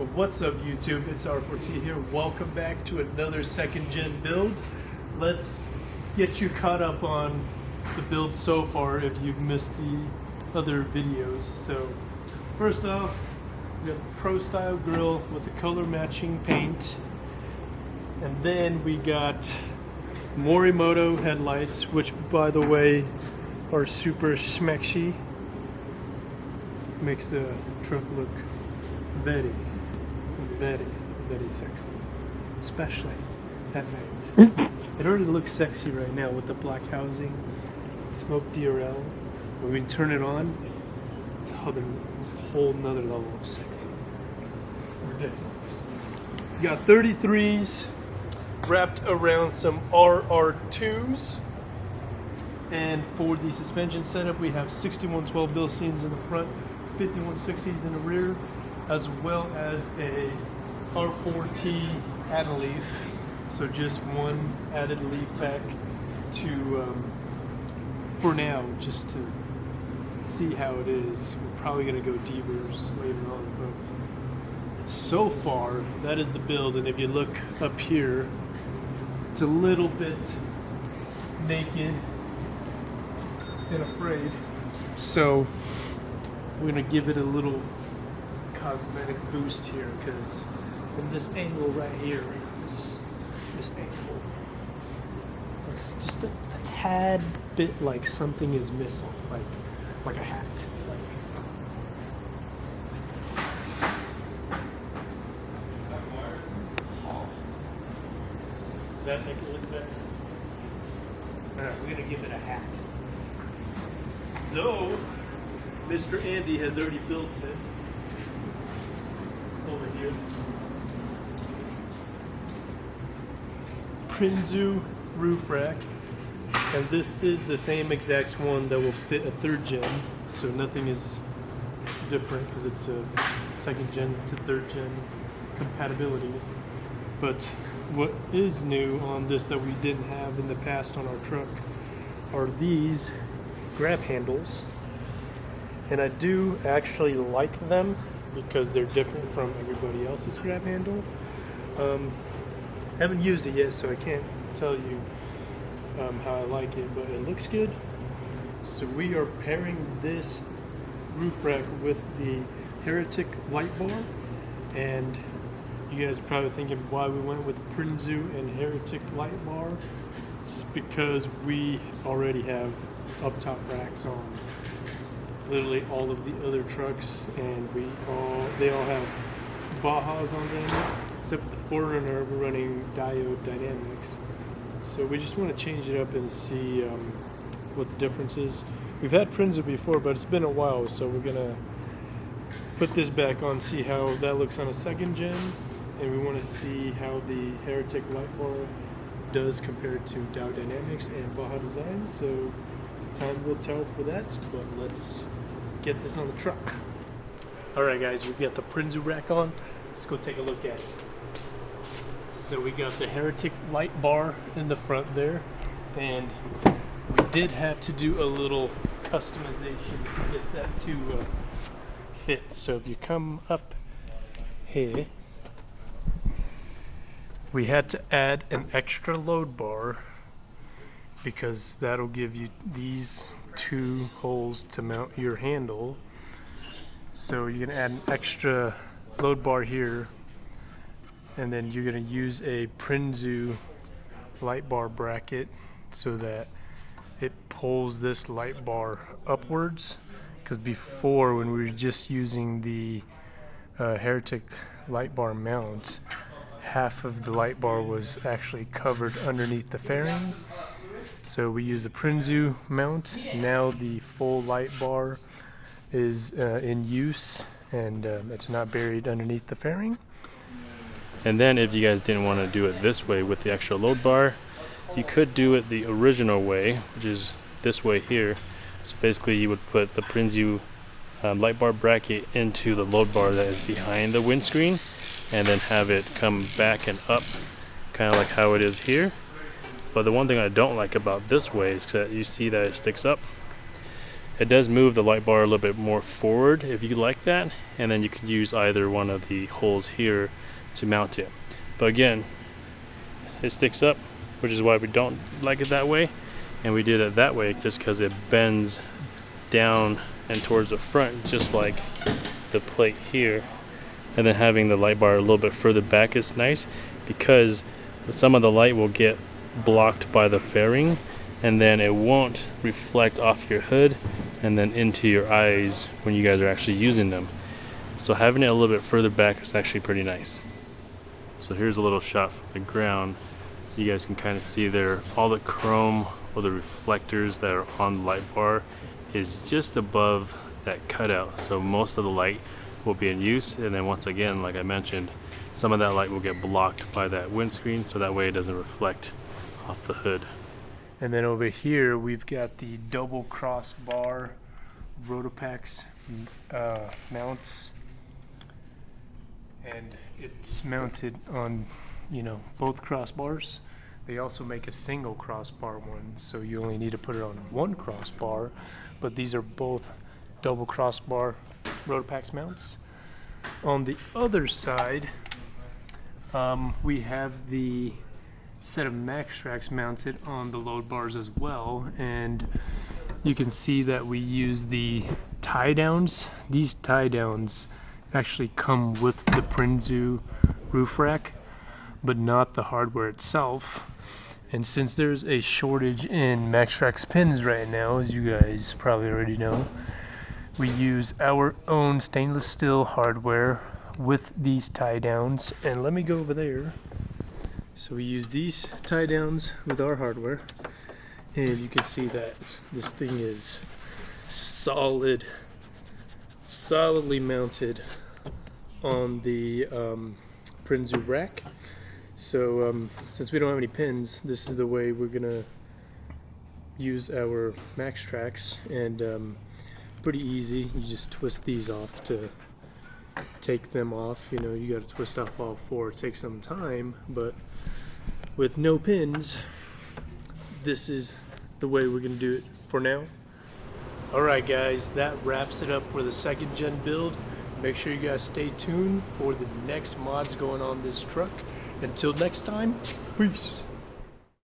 Well, what's up YouTube, it's R4T here. Welcome back to another second gen build. Let's get you caught up on the build so far if you've missed the other videos. So first off, we have the Pro Style grill with the color matching paint. And then we got Morimoto headlights, which by the way are super smacky. Makes the truck look very sexy, especially at night. It already looks sexy right now with the black housing, smoke DRL. When we turn it on, it's a whole nother level of sexy. Ridiculous. You got 33s wrapped around some RR2s. And for the suspension setup, we have 6112 Bilsteins in the front, 5160s in the rear, as well as a R4T add-a leaf. So just one added leaf pack to, for now, just to see how it is. We're probably gonna go Devers later on, but so far, that is the build. And if you look up here, it's a little bit naked and afraid. So we're gonna give it a little cosmetic boost here, because from this angle right here, this angle, it's just a tad bit like something is missing, like a hat. Does that make it look better? Alright, we're gonna give it a hat. So, Mr. Andy has already built it over here. Prinsu roof rack, and this is the same exact one that will fit a third gen, so nothing is different because it's a second gen to third gen compatibility. But what is new on this that we didn't have in the past on our truck are these grab handles. And I do actually like them because they're different from everybody else's grab handle. Haven't used it yet, so I can't tell you how I like it, but it looks good. So we are pairing this roof rack with the Heretic light bar, and you guys are probably thinking why we went with Prinsu and Heretic light bar. It's because we already have up top racks on literally all of the other trucks, and they all have Bajas on them, except for the Forerunner. We're running diode dynamics, so we just want to change it up and see what the difference is. We've had Prinsu before, but it's been a while, so we're gonna put this back on, see how that looks on a second gen, and we want to see how the Heretic light bar does compared to Dow Dynamics and Baja Design. So time will tell for that, but let's get this on the truck. Alright guys, we've got the Prinsu rack on. Let's go take a look at it. So we got the Heretic light bar in the front there, and we did have to do a little customization to get that to fit. So if you come up here, we had to add an extra load bar because that'll give you these two holes to mount your handle. So you're gonna add an extra load bar here, and then you're gonna use a Prinsu light bar bracket so that it pulls this light bar upwards. Because before, when we were just using the Heretic light bar mount, half of the light bar was actually covered underneath the fairing. So we use the Prinsu mount. Now the full light bar is in use, and it's not buried underneath the fairing. And then if you guys didn't want to do it this way with the extra load bar, you could do it the original way, which is this way here. So basically you would put the Prinsu light bar bracket into the load bar that is behind the windscreen, and then have it come back and up, kind of like how it is here. But the one thing I don't like about this way is that you see that it sticks up. It does move the light bar a little bit more forward if you like that, and then you can use either one of the holes here to mount it. But again, it sticks up, which is why we don't like it that way, and we did it that way just because it bends down and towards the front, just like the plate here. And then having the light bar a little bit further back is nice, because some of the light will get blocked by the fairing, and then it won't reflect off your hood and then into your eyes when you guys are actually using them. So having it a little bit further back is actually pretty nice. So here's a little shot from the ground. You guys can kind of see there, all the chrome or the reflectors that are on the light bar is just above that cutout, so most of the light will be in use. And then once again, like I mentioned, some of that light will get blocked by that windscreen, so that way it doesn't reflect off the hood. And then over here we've got the double crossbar RotopaX mounts, and it's mounted on, you know, both crossbars. They also make a single crossbar one, so you only need to put it on one crossbar, but these are both double crossbar RotopaX mounts. On the other side, we have the set of Maxtrax mounted on the load bars as well, and you can see that we use the tie downs. These tie downs actually come with the Prinsu roof rack, but not the hardware itself. And since there's a shortage in Maxtrax pins right now, as you guys probably already know, we use our own stainless steel hardware with these tie downs. And let me go over there. So we use these tie downs with our hardware, and you can see that this thing is solidly mounted on the Prinsu rack. So since we don't have any pins, this is the way we're gonna use our Maxtrax, and pretty easy. You just twist these off to take them off. You know, you got to twist off all four. It takes some time, but with no pins, this is the way we're gonna do it for now. Alright guys, that wraps it up for the second gen build. Make sure you guys stay tuned for the next mods going on this truck. Until next time, peace.